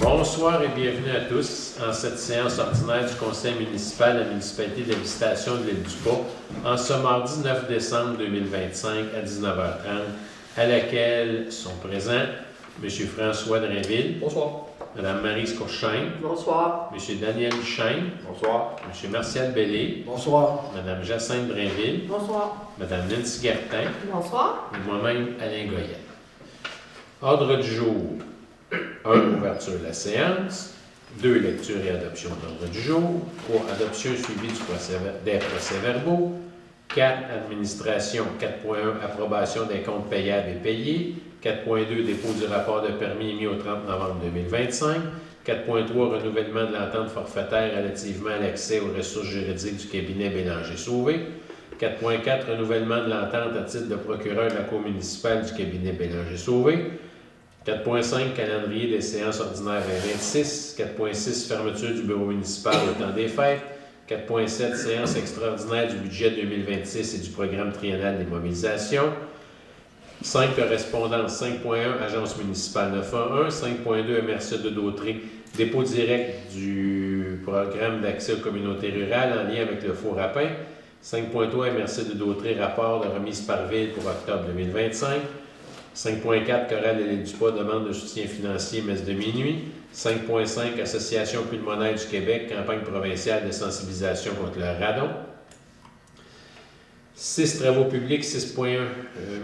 Bonsoir et bienvenue à tous en cette séance ordinaire du Conseil municipal de la municipalité de la Visitation de l'île du Pas en ce mardi 9 décembre 2025 à 19h30, à laquelle sont présents M. François Drainville. Bonsoir. Mme Maryse Courchain. Bonsoir. M. Daniel Duchesne. Bonsoir. M. Martial Bellé. Bonsoir. Mme Jacinthe Drainville. Bonsoir. Mme Nancy Gertin. Bonsoir. Et moi-même, Alain Goyette. Ordre du jour. 1. Ouverture de la séance. 2. Lecture et adoption de l'ordre du jour. 3. Adoption suivie des procès-verbaux. 4. Administration. 4.1. Approbation des comptes payables et payés. 4.2. Dépôt du rapport de permis émis au 30 novembre 2025. 4.3. Renouvellement de l'entente forfaitaire relativement à l'accès aux ressources juridiques du cabinet Bélanger-Sauvé. 4.4. Renouvellement de l'entente à titre de procureur de la Cour municipale du cabinet Bélanger-Sauvé. 4.5, calendrier des séances ordinaires 2026. 4.6, fermeture du bureau municipal au temps des fêtes. 4.7, séance extraordinaire du budget 2026 et du programme triennal des mobilisations. 5, correspondance. 5.1, agence municipale 911. 5.2, MRC de Dautré, dépôt direct du programme d'accès aux communautés rurales en lien avec le Four à pain. 5.3, MRC de Dautré, rapport de remise par ville pour octobre 2025. 5.4, Chorale de l'île du Pas, demande de soutien financier, messe de minuit. 5.5, Association pulmonaire du Québec, campagne provinciale de sensibilisation contre le radon. 6, Travaux publics. 6.1,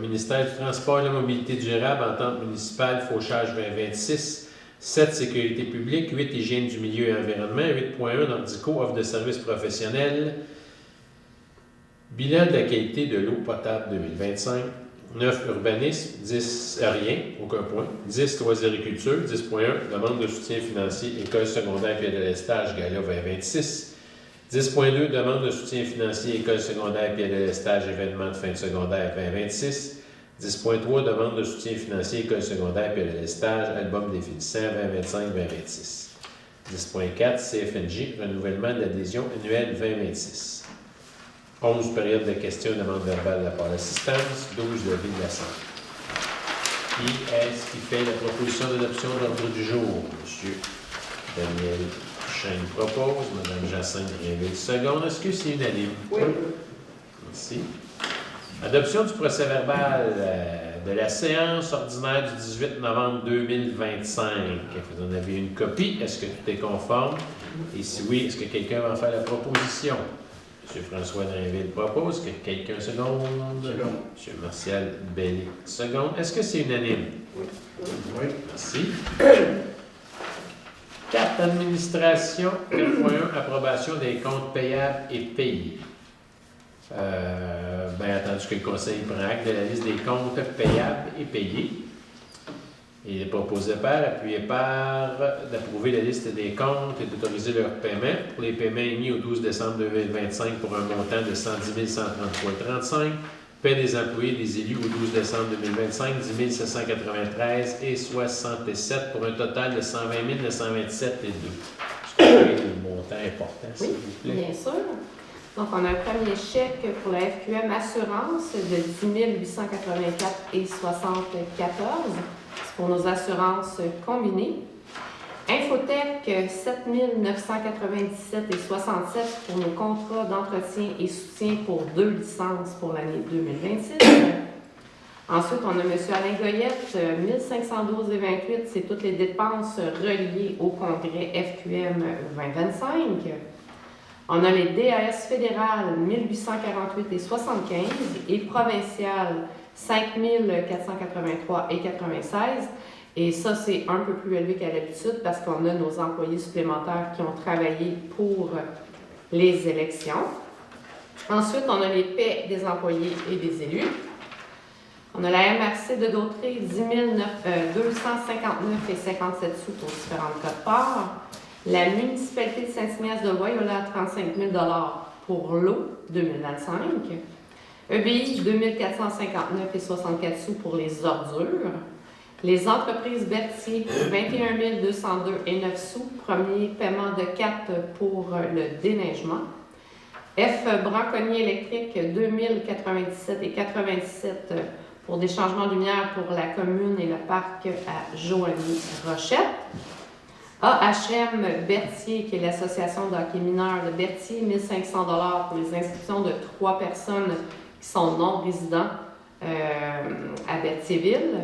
Ministère du Transport et de la Mobilité durable, entente municipale, fauchage 2026. 7, Sécurité publique. 8, Hygiène du milieu et environnement. 8.1, Nordico, offre de services professionnels. Bilan de la qualité de l'eau potable 2025. 9, urbanisme. 10, rien, aucun point. 10, loisiriculture. 10.1, demande de soutien financier, école secondaire pied de l'estage, Gala 2026. 10.2, demande de soutien financier, école secondaire pied de l'estage, événement de fin de secondaire 2026. 10.3, demande de soutien financier, école secondaire pied de l'estage, album des finissants 2025-2026. 10.4, CFNJ, renouvellement de l'adhésion annuelle 2026. 11, période de questions, demande verbale de la part de l'assistance. 12, levé de la santé. Qui est-ce qui fait la proposition d'adoption de l'ordre du jour? Monsieur Daniel Duchesne propose, Mme Jacinthe Drainville seconde. Est-ce que c'est unanime? Oui. Merci. Adoption du procès-verbal de la séance ordinaire du 18 novembre 2025. Vous en avez une copie. Est-ce que tout est conforme? Et si oui, est-ce que quelqu'un va en faire la proposition? M. François Drainville propose. Que quelqu'un seconde? Seconde. M. Martial Bellé seconde. Est-ce que c'est unanime? Oui. Merci. 4. Administration. 4.1. Approbation des comptes payables et payés. Bien entendu que le Conseil prend acte de la liste des comptes payables et payés. Il est proposé par, appuyé par, d'approuver la liste des comptes et d'autoriser leur paiement pour les paiements émis au 12 décembre 2025 pour un montant de 110 133,35 $. Paie des employés et des élus au 12 décembre 2025, 10 793,67 pour un total de 120 927,2 $. Est-ce que vous avez des montants importants, s'il Oui, vous plaît? bien sûr. Donc, on a un premier chèque pour la FQM Assurance de 10 884,74 $. C'est pour nos assurances combinées. Infotech, 7 997,67 $ pour nos contrats d'entretien et soutien pour 2 licences pour l'année 2026. Ensuite, on a M. Alain Goyette, 1512,28 $. C'est toutes les dépenses reliées au congrès FQM 2025. On a les DAS fédérales, 1848,75 $ et provinciales, 5 483,96 $. Et ça, c'est un peu plus élevé qu'à l'habitude parce qu'on a nos employés supplémentaires qui ont travaillé pour les élections. Ensuite, on a les paies des employés et des élus. On a la MRC de Dautré, 10 259,57 $ pour différentes cotes-parts. La municipalité de Saint-Ignace-de-Loyola, 35 000 $ pour l'eau 2025. EBI, 2 459,64 $ pour les ordures. Les entreprises Berthier, 21 202,09 $, premier paiement de 4 pour le déneigement. F. Braconnier électrique, 2 097,97 $ pour des changements de lumière pour la commune et le parc à Joanie-Rochette. AHM Berthier, qui est l'association de hockey mineur de Berthier, 1 500 $ pour les inscriptions de 3 personnes qui sont non-résidents à Berthierville.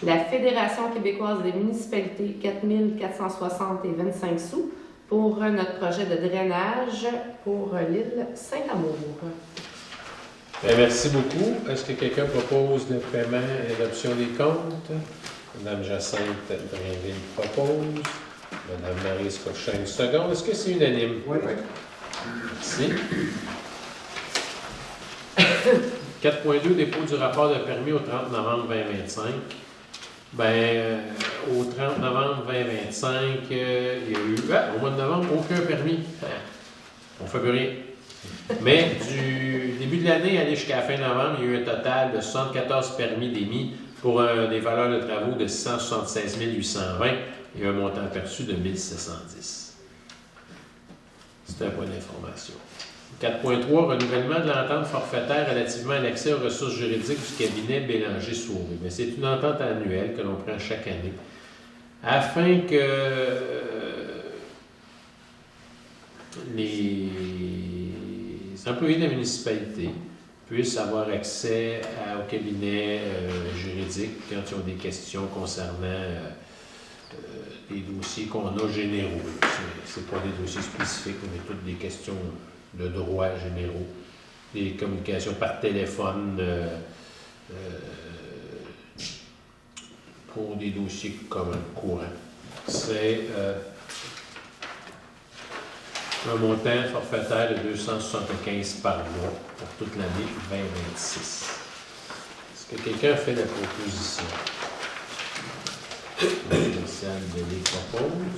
La Fédération québécoise des municipalités, 4 460 et 25 sous pour notre projet de drainage pour l'île Saint-Amour. Bien, merci beaucoup. Est-ce que quelqu'un propose le paiement et l'adoption des comptes? Madame Jacinthe Drainville propose. Madame Marie Scochin, seconde. Est-ce que c'est unanime? Oui. Merci. 4.2, dépôt du rapport de permis au 30 novembre 2025. Ben, au 30 novembre 2025, il y a eu, au mois de novembre, aucun permis. On ne fait plus rien. Mais du début de l'année, aller jusqu'à la fin novembre, il y a eu un total de 74 permis d'émis pour des valeurs de travaux de 676 820 et un montant perçu de 1 710. C'est un point d'information. 4.3, renouvellement de l'entente forfaitaire relativement à l'accès aux ressources juridiques du cabinet Bélanger-Sauvé. Mais c'est une entente annuelle que l'on prend chaque année afin que les employés de la municipalité puissent avoir accès au cabinet juridique quand ils ont des questions concernant des dossiers qu'on a généraux. Ce pas des dossiers spécifiques, mais toutes des questions de droit généraux, des communications par téléphone pour des dossiers comme courants. C'est un montant forfaitaire de 275 par mois pour toute l'année 2026. Est-ce que quelqu'un fait la proposition? Martial Bellé propose.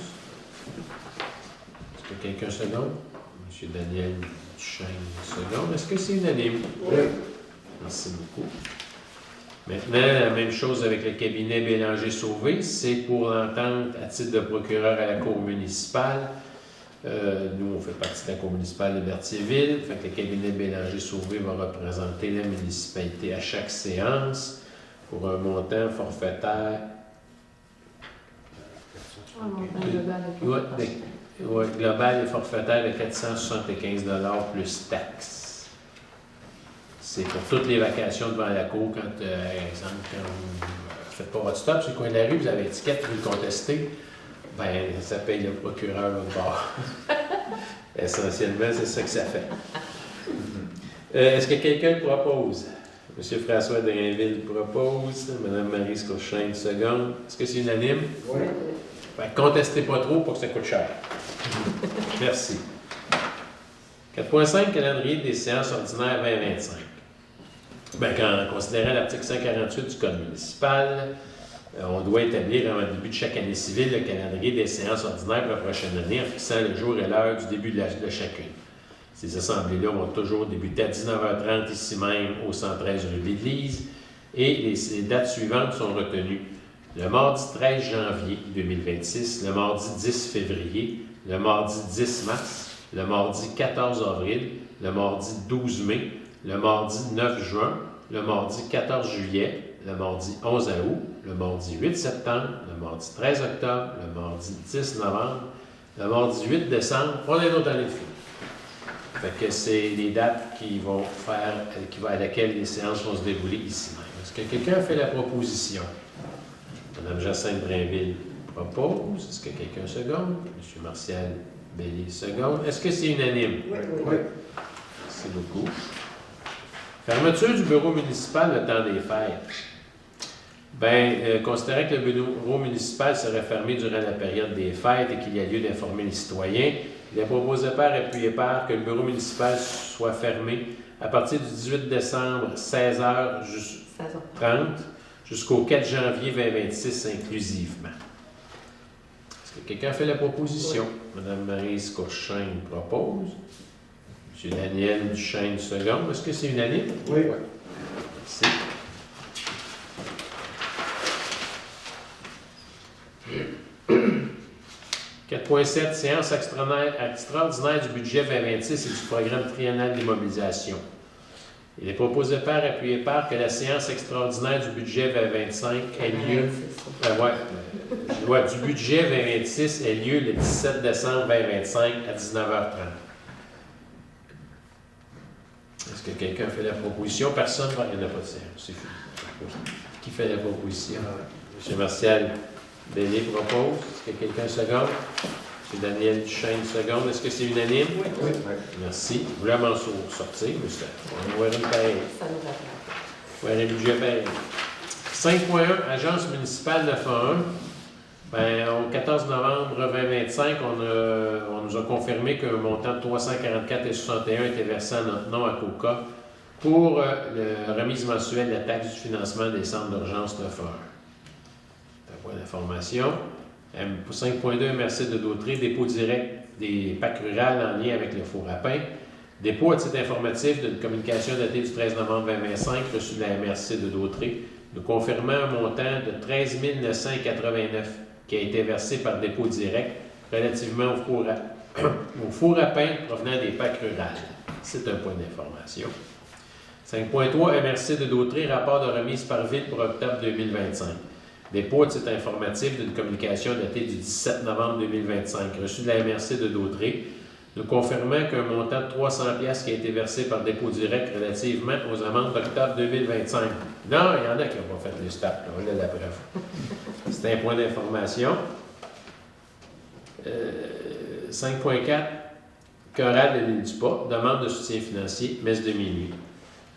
Est-ce que quelqu'un seconde? M. Daniel Duchesne seconde. Est-ce que c'est unanime? Oui. Merci beaucoup. Maintenant, la même chose avec le cabinet Bélanger-Sauvé. C'est pour l'entente à titre de procureur à la Cour municipale. Nous, on fait partie de la Cour municipale de Berthierville. Fait que le cabinet Bélanger-Sauvé va représenter la municipalité à chaque séance pour un montant forfaitaire. Un montant global de Oui, global et forfaitaire de 475 $ plus taxes. C'est pour toutes les vacations devant la cour, quand, exemple, quand vous ne faites pas votre stop sur le coin de la rue, vous avez l'étiquette, vous le contestez, ben ça paye le procureur au bord. Essentiellement, c'est ça que ça fait. Est-ce que quelqu'un le propose? M. François Drainville propose, Mme Marie Scochin, seconde. Est-ce que c'est unanime? Oui. Ben, contestez pas trop pour que ça coûte cher. Merci. 4.5, calendrier des séances ordinaires 2025. Bien, considérant l'article 148 du Code municipal, on doit établir en début de chaque année civile le calendrier des séances ordinaires pour la prochaine année en fixant le jour et l'heure du début de chacune. Ces assemblées-là vont toujours débuter à 19h30 ici même au 113 rue de l'Église et les dates suivantes sont retenues. Le mardi 13 janvier 2026, le mardi 10 février, le mardi 10 mars, le mardi 14 avril, le mardi 12 mai, le mardi 9 juin, le mardi 14 juillet, le mardi 11 août, le mardi 8 septembre, le mardi 13 octobre, le mardi 10 novembre, le mardi 8 décembre, on a une autre année de fou. Fait que c'est les dates à laquelle les séances vont se dérouler ici même. Est-ce que quelqu'un a fait la proposition? Mme Jacinthe Drainville propose. Est-ce que quelqu'un seconde? M. Martial Bellé seconde. Est-ce que c'est unanime? Oui. Merci beaucoup. Fermeture du bureau municipal le temps des fêtes. Bien, considérant que le bureau municipal serait fermé durant la période des fêtes et qu'il y a lieu d'informer les citoyens, il est proposé par appuyé par que le bureau municipal soit fermé à partir du 18 décembre, 16h 30 jusqu'au 4 janvier 2026 inclusivement. Est-ce que quelqu'un fait la proposition? Oui. Mme Marie Scochin propose. M. Daniel Duchesne seconde. Est-ce que c'est unanime? Oui. Merci. « 4.7. Séance extraordinaire du budget 2026 et du programme triennal d'immobilisation. Il est proposé par, appuyé par, que la séance extraordinaire du budget 2025 ait lieu, du budget 2026 ait lieu le 17 décembre 2025 à 19h30. Est-ce que quelqu'un fait la proposition? Personne? Il n'y en a pas de séance, c'est fini. Qui fait la proposition? M. Martial Bellé propose. Est-ce que quelqu'un seconde? M. Daniel Duchesne seconde. Est-ce que c'est unanime? Oui. Merci. Vous voulez m'en sortir, monsieur? On va voir une pareille. Ça nous rattrape. Oui, le budget pareil. 5.1, Agence municipale 911. Ben, au 14 novembre 2025, on nous a confirmé qu'un montant de 344,61 était versé à notre nom à COCA pour la remise mensuelle de la taxe du financement des centres d'urgence 911. C'est un point d'information. Pour 5.2, merci de Dautré, dépôt direct des PAC rurales en lien avec le four à pain. Dépôt à titre informatif d'une communication datée du 13 novembre 2025 reçue de la MRC de Dautré, nous confirmant un montant de 13 989 qui a été versé par dépôt direct relativement au four à pain provenant des PAC rurales. C'est un point d'information. 5.3, MRC de Dautré, rapport de remise par ville pour octobre 2025. Dépôt à titre informatif d'une communication datée du 17 novembre 2025, reçue de la MRC de Dautré, nous confirmant qu'un montant de 300$ qui a été versé par dépôt direct relativement aux amendes d'octobre 2025. Non, il y en a qui n'ont pas fait les stops, là, on a la preuve. C'est un point d'information. 5.4, chorale de l'île du Pas, demande de soutien financier, messe de minuit.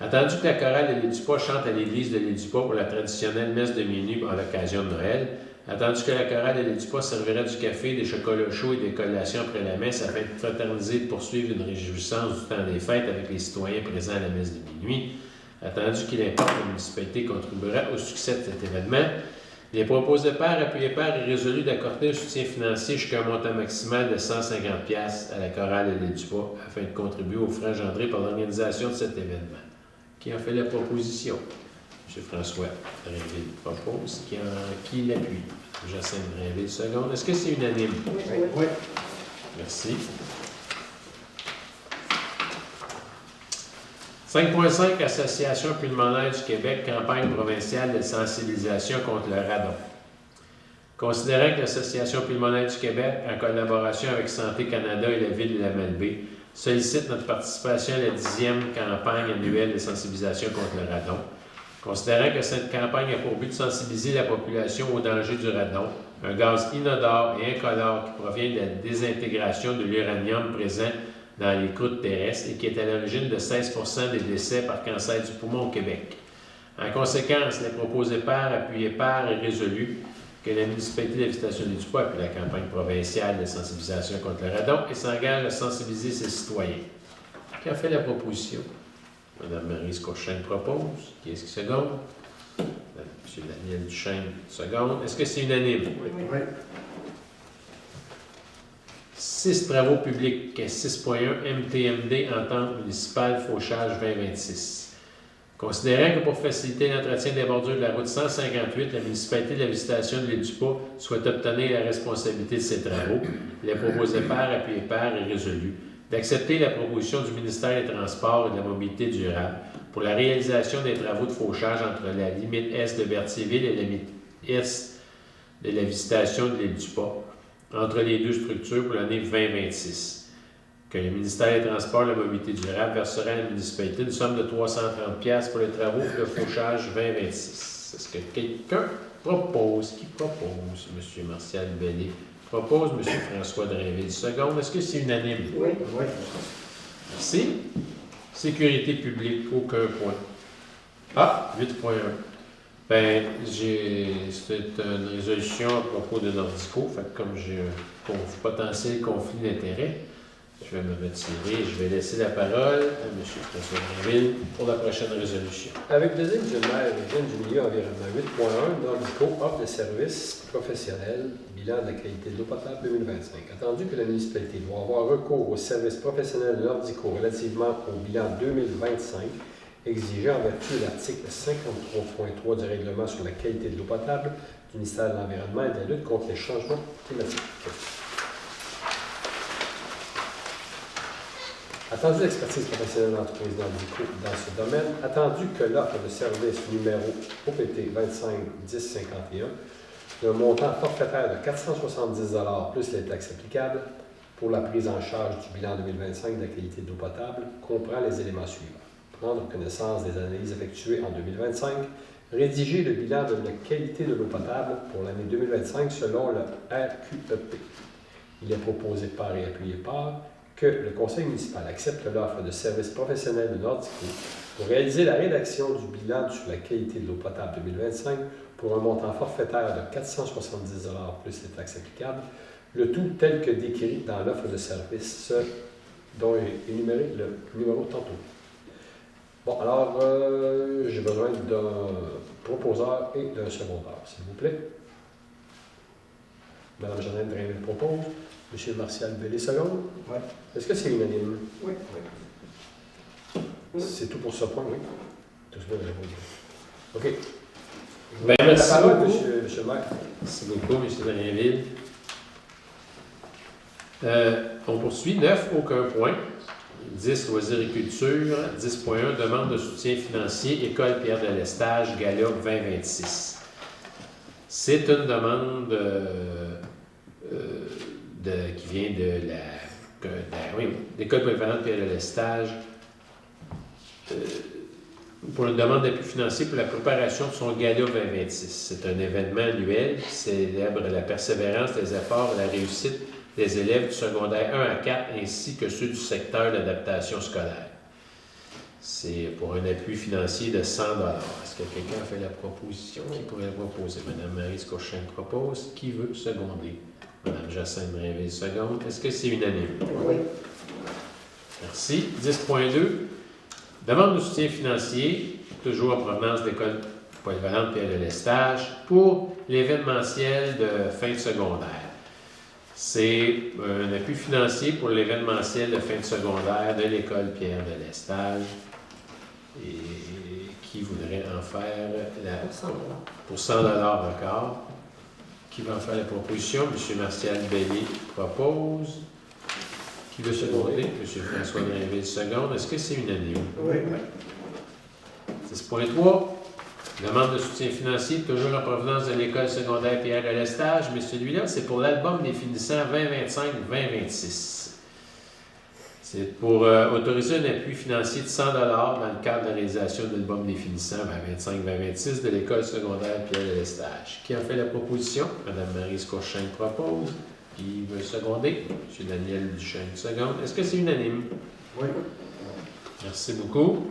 Attendu que la chorale de l'île du Pas chante à l'église de l'île du Pas pour la traditionnelle messe de minuit à l'occasion de Noël, attendu que la chorale de l'île du Pas servira du café, des chocolats chauds et des collations après la messe afin de fraterniser et de poursuivre une réjouissance du temps des fêtes avec les citoyens présents à la messe de minuit, attendu qu'il importe que la municipalité contribuera au succès de cet événement, il est proposé par, appuyé par et résolu d'accorder un soutien financier jusqu'à un montant maximal de 150$ à la chorale de l'île du Pas afin de contribuer aux frais engendrés par l'organisation de cet événement. Qui a fait la proposition? M. François Drainville propose. Qui l'appuie? Jacinthe Drainville, seconde. Est-ce que c'est unanime? Oui. Merci. 5.5, Association pulmonaire du Québec, campagne provinciale de sensibilisation contre le radon. Considérant que l'Association pulmonaire du Québec, en collaboration avec Santé Canada et la Ville de la Malbaie, sollicite notre participation à la 10e campagne annuelle de sensibilisation contre le radon. Considérant que cette campagne a pour but de sensibiliser la population au danger du radon, un gaz inodore et incolore qui provient de la désintégration de l'uranium présent dans les croûtes terrestres et qui est à l'origine de 16% des décès par cancer du poumon au Québec. En conséquence, il est proposé par, appuyé par et résolu que la municipalité de la Visitation-des-du-Pas appuie la campagne provinciale de sensibilisation contre le radon et s'engage à sensibiliser ses citoyens. Qui a fait la proposition? Mme Maryse Courchaine propose. Qui est-ce qui seconde? M. Daniel Duchesne seconde. Est-ce que c'est unanime? Oui. 6 travaux publics. 6.1 MTMD, entente municipale fauchage 2026. Considérant que pour faciliter l'entretien des bordures de la route 158, la municipalité de la Visitation de l'île du Pas souhaite obtenir la responsabilité de ces travaux, il est proposé par, appuyé par et résolu d'accepter la proposition du ministère des Transports et de la Mobilité durable pour la réalisation des travaux de fauchage entre la limite est de Berthierville et la limite est de la Visitation de l'île du Pas, entre les deux structures pour l'année 2026. Que le ministère des Transports et de la Mobilité durable versera à la municipalité une somme de 330$ pour les travaux de fauchage 2026. Est-ce que quelqu'un propose? Qui propose? M. Martial Bellé propose. M. François Drainville seconde. Est-ce que c'est unanime? Oui. Merci. Sécurité publique, aucun point. Ah, 8.1. Ben, c'est une résolution à propos de Nordico. Fait que comme j'ai un potentiel conflit d'intérêts, je vais me retirer et je vais laisser la parole à M. François Drainville pour la prochaine résolution. Avec plaisir, M. le maire, hygiène du milieu environnement 8.1, Nordico offre des services professionnels, bilan de la qualité de l'eau potable 2025. Attendu que la municipalité doit avoir recours aux services professionnels Nordico relativement au bilan 2025, exigé en vertu de l'article 53.3 du règlement sur la qualité de l'eau potable du ministère de l'Environnement et de la lutte contre les changements climatiques. Attendu l'expertise professionnelle d'entreprise dans ce domaine, attendu que l'offre de service numéro OPT 25-10-51 d'un montant forfaitaire de 470 $ plus les taxes applicables pour la prise en charge du bilan 2025 de la qualité de l'eau potable comprend les éléments suivants. Prendre connaissance des analyses effectuées en 2025, rédiger le bilan de la qualité de l'eau potable pour l'année 2025 selon le RQEP. Il est proposé par et appuyé par que le conseil municipal accepte l'offre de services professionnels de Nordico pour réaliser la rédaction du bilan sur la qualité de l'eau potable 2025 pour un montant forfaitaire de 470 $ plus les taxes applicables, le tout tel que décrit dans l'offre de service dont est énuméré le numéro tantôt. Bon, alors, j'ai besoin d'un proposeur et d'un secondeur, s'il vous plaît. Mme Jeannette Drainville propose. M. Martial Bellé seconde. Oui. Est-ce que c'est unanime? Oui. C'est tout pour ce point, oui. Tout ce que j'ai répondu. OK. Ben, merci la parole, beaucoup. monsieur le maire. Merci beaucoup, M. Drainville. On poursuit. 9, aucun point. 10, loisirs et culture. 10.1, demande de soutien financier, École Pierre de Lestage, Gala 2026. C'est une demande qui vient de l'École polyvalente Pierre de Lestage pour une demande d'appui financier pour la préparation de son Gala 2026. C'est un événement annuel qui célèbre la persévérance, les efforts et la réussite des élèves du secondaire 1 à 4 ainsi que ceux du secteur d'adaptation scolaire. C'est pour un appui financier de 100 $. Est-ce que quelqu'un a fait la proposition? Qui pourrait la proposer? Mme Maryse Cochin propose. Qui veut seconder? Mme Jacinthe Drainville seconde. Est-ce que c'est unanime? Oui. Merci. 10.2. Demande de soutien financier, toujours en provenance de l'École polyvalente Pierre de Lestage, pour l'événementiel de fin de secondaire. C'est un appui financier pour l'événementiel de fin de secondaire de l'École Pierre de Lestage. Et qui voudrait en faire pour 100 $ encore. Qui va en faire la proposition? M. Martial Bellé propose. Qui veut seconder? M. François Drainville seconde. Est-ce que c'est unanime? Oui. 10.3. Demande de soutien financier, toujours en provenance de l'École secondaire Pierre de Lestage, mais celui-là, c'est pour l'album des finissants 2025-2026. C'est pour autoriser un appui financier de 100 $ dans le cadre de la réalisation de l'album des finissants 2025-2026 de l'École secondaire Pierre de Lestage. Qui a fait la proposition? Mme Maryse Cochin propose. Qui veut seconder? M. Daniel Duchesne seconde. Est-ce que c'est unanime? Oui. Merci beaucoup.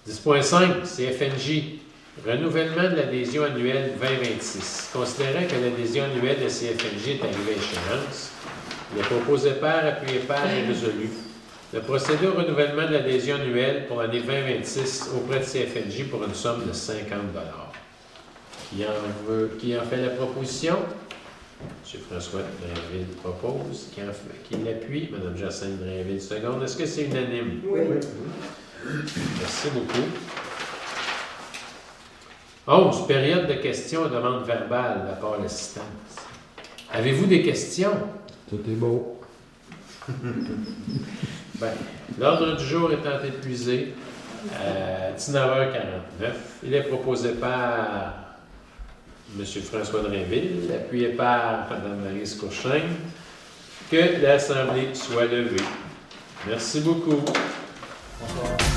10.5, CFNJ. Renouvellement de l'adhésion annuelle 2026. Considérant que l'adhésion annuelle de CFNJ est arrivée à échéance, il est proposé par, appuyé par et résolu de procéder au renouvellement de l'adhésion annuelle pour l'année 2026 auprès de CFNJ pour une somme de 50 $. Qui en fait la proposition? M. François Drainville propose. Qui l'appuie? Mme Jacinthe Drainville seconde. Est-ce que c'est unanime? Oui. Merci beaucoup. 11. Période de questions et demandes verbales de la part de l'assistance. Avez-vous des questions? Tout est beau. Bien, l'ordre du jour étant épuisé à 19h49, il est proposé par M. François Drainville, appuyé par Mme Maryse Cochin, que l'Assemblée soit levée. Merci beaucoup. Bonsoir.